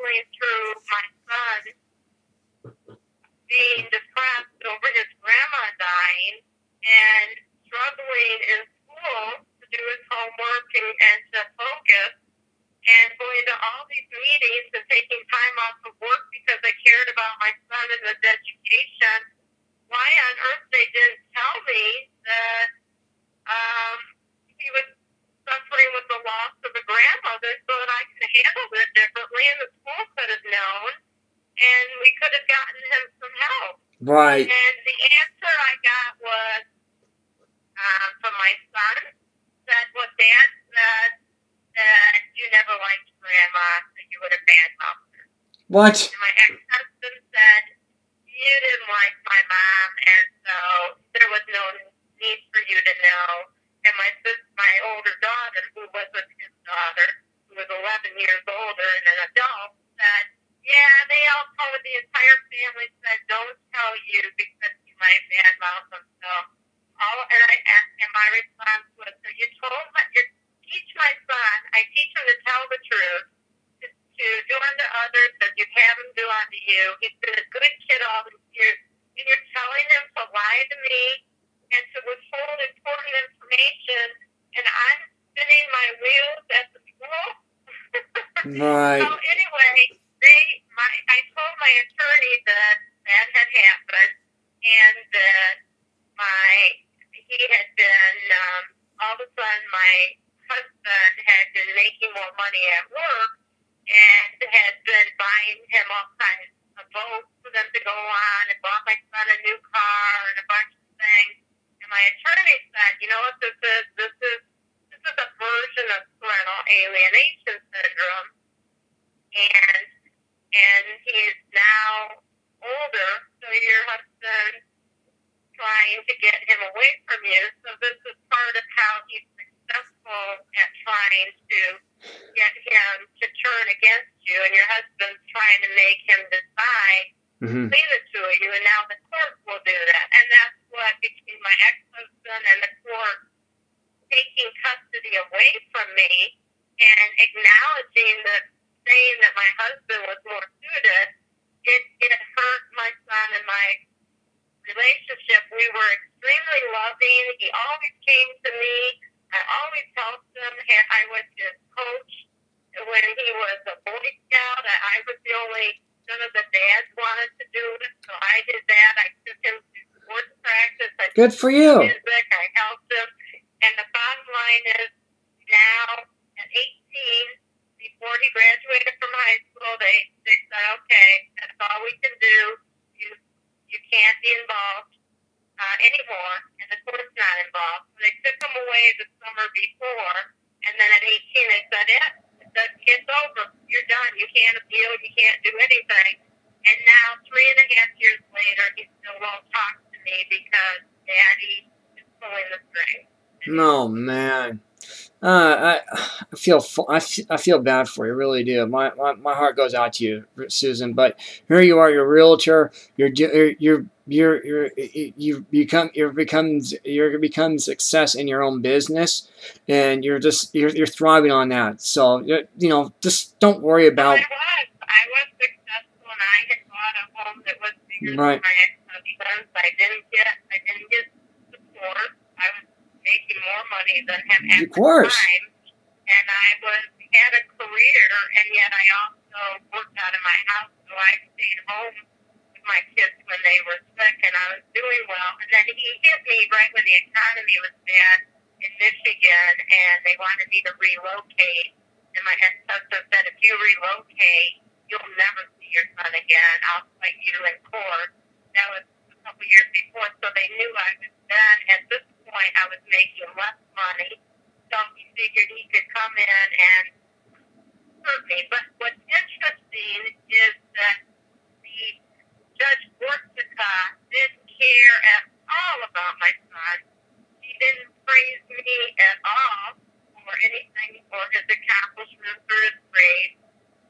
struggling through my son being depressed over his grandma dying and struggling in school to do his homework and to focus and going to all these meetings and taking time off of work because I cared about my son and his education. Why on earth they didn't tell me that he was suffering with the loss of a grandmother so that I could handle it differently and the school could have known and we could have gotten him some help. Right. And the answer I got was from my son that what Dad said that you never liked Grandma, that you would have badmouthed her. What? And my ex-husband said you didn't like my mom, and so there was no need for you to know. And my older daughter, who wasn't his daughter, who was 11 years older and an adult, said, yeah, they all told the entire family said, don't tell you because you might badmouth them. So, and my response was, so you teach my son, I teach him to tell the truth, to do unto others as you have him do unto you. He's been a good kid all these years, and you're telling him to lie to me and to withhold important information, and I'm spinning my wheels at the school. Right. So anyway, I told my attorney that had happened, and that he had been, all of a sudden my husband had been making more money at work and had been buying him all kinds of boats for them to go on and bought my son a new car and a bunch of things. And my attorney said, you know what this is? This is a version of parental alienation syndrome. And he's now older, so your husband's trying to get him away from you. So this is part of how he's successful at trying to get him to turn against you, and your husband's trying to make him decide between the two of you, and now the court will do that. And that's what, between my ex-husband and the court taking custody away from me and acknowledging that, saying that my husband was more suited, it hurt my son and my relationship. We were extremely loving. He always came to me. I always helped him. I was his coach when he was a Boy Scout. I was the only, none of the dads wanted to do it, so I did that. I took him to sports practice. Good for you. Music. I helped him. And the bottom line is, now at 18, before he graduated from high school, they said, okay, that's all we can do. You can't be involved anymore, and the court's not involved. So they took him away the summer before, and then at 18 they said, it's over. You're done. You can't appeal. You can't do anything. And now, 3.5 years later, he still won't talk to me because Daddy is pulling the strings. No, man. I feel bad for you, I really do. My heart goes out to you, Susan. But here you are, you're a realtor. You've become success in your own business, and you're thriving on that. So just don't worry about. I was successful, and I had bought a home that was bigger right. than my ex-husband's. I didn't get support. I was making more money than him at the time, and I had a career, and yet I also worked out of my house, so I stayed home with my kids when they were sick, and I was doing well. And then he hit me right when the economy was bad in Michigan, and they wanted me to relocate, and my ex-husband said, if you relocate, you'll never see your son again. I'll fight you in court. That was a couple years before, so they knew I was done. At this point, I was making less money, so he figured he could come in and hurt me. But what's interesting is that the Judge Gorcyca didn't care at all about my son. She didn't praise me at all for anything, for his accomplishments or his grades,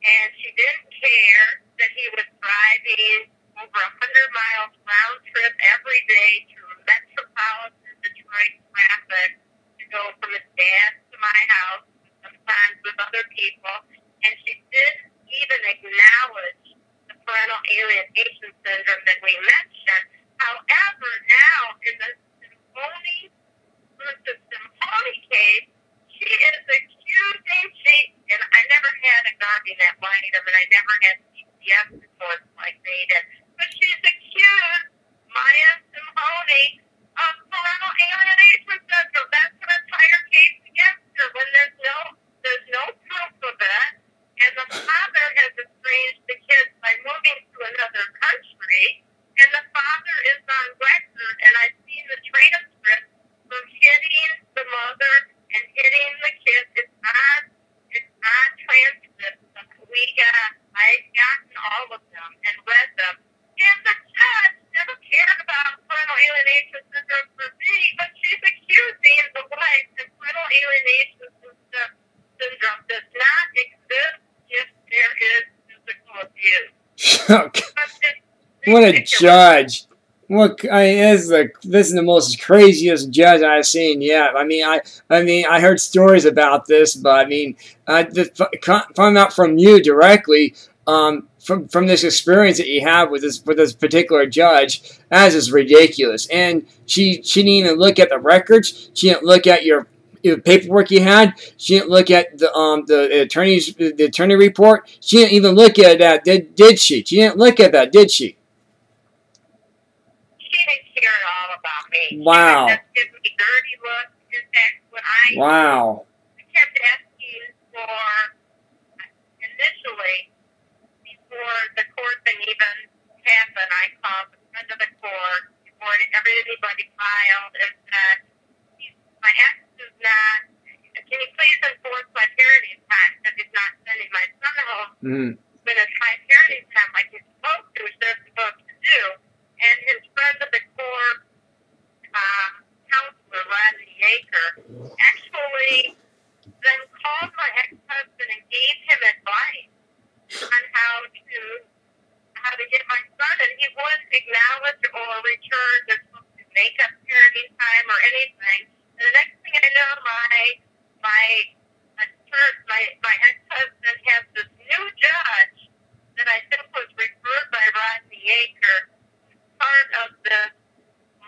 and she didn't care that he was driving over 100 miles round trip every day through metropolitan Detroit traffic to go from his dad to my house, sometimes with other people. And she didn't fight him, and I never had CPS reports like they did. But she's accused Maya Tsimhoni of parental alienation syndrome. That's an entire case against her when there's no proof of it. And the father has estranged the kids by moving to another country. And the father is on record, and I've seen the transcript from hitting the mother and hitting the kids. It's on transcript. I've gotten all of them and read them. And the judge never cared about parental alienation syndrome for me, but she's accusing the wife that parental alienation syndrome does not exist if there is physical abuse. What a judge! This is the most craziest judge I've seen yet. I mean, I heard stories about this, but I mean, find out from you directly, from this experience that you have with this particular judge, that is ridiculous. And she didn't even look at the records. She didn't look at your paperwork you had. She didn't look at the attorney report. She didn't even look at that. Did she? She didn't look at that, did she? She didn't care at all about me. Wow. She would just give me dirty looks. In fact, when I kept asking for, initially, before the court thing even happened, I called the friend of the court before anybody filed and said, my ex is not, can you please enforce my parenting time because he's not sending my son home. But it's my parenting time like he's supposed to, which they're supposed to do. And his friend of the court, counselor, Rodney Yaker, actually then called my ex-husband and gave him advice on how to get my son, and he wouldn't acknowledge or return the makeup parenting time or anything. And the next thing I know, my ex-husband has this new judge that I think was referred by Rodney Yaker, part of the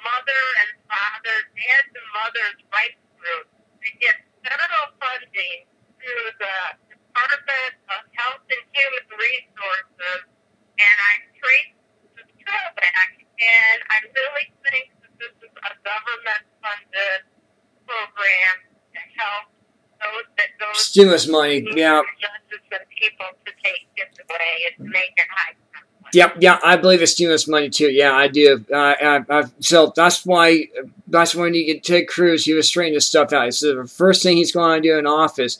mother and father, dads and mothers rights group. They get federal funding through the Department of Health and Human Resources, and I traced the trail back, and I really think that this is a government-funded program to help those stimulus money, yeah. Judges and people to take this away and make it high. Yep, yeah, I believe it's stimulus money too. Yeah, I do. So that's why when you get Ted Cruz, he was straightening this stuff out. So the first thing he's going to do in office,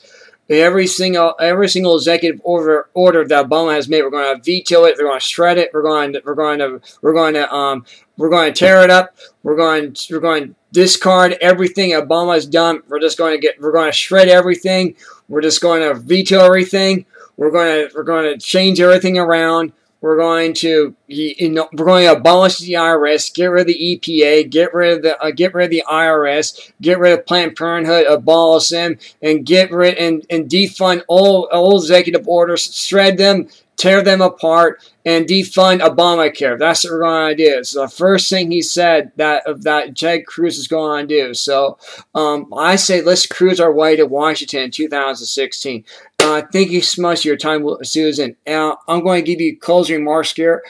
every single executive order that Obama has made, we're going to veto it. We're going to shred it. We're going to tear it up. We're going to discard everything Obama's done. We're going to shred everything. We're just going to veto everything. We're going to change everything around. We're going to abolish the IRS, get rid of the EPA, get rid of the IRS, get rid of Planned Parenthood, abolish them, and get rid and defund all executive orders, shred them, tear them apart, and defund Obamacare. That's what we're going to do. So the first thing he said that Ted Cruz is going to do. So I say let's cruise our way to Washington in 2016. Thank you so much for your time, Susan. I'm going to give you closing remarks here.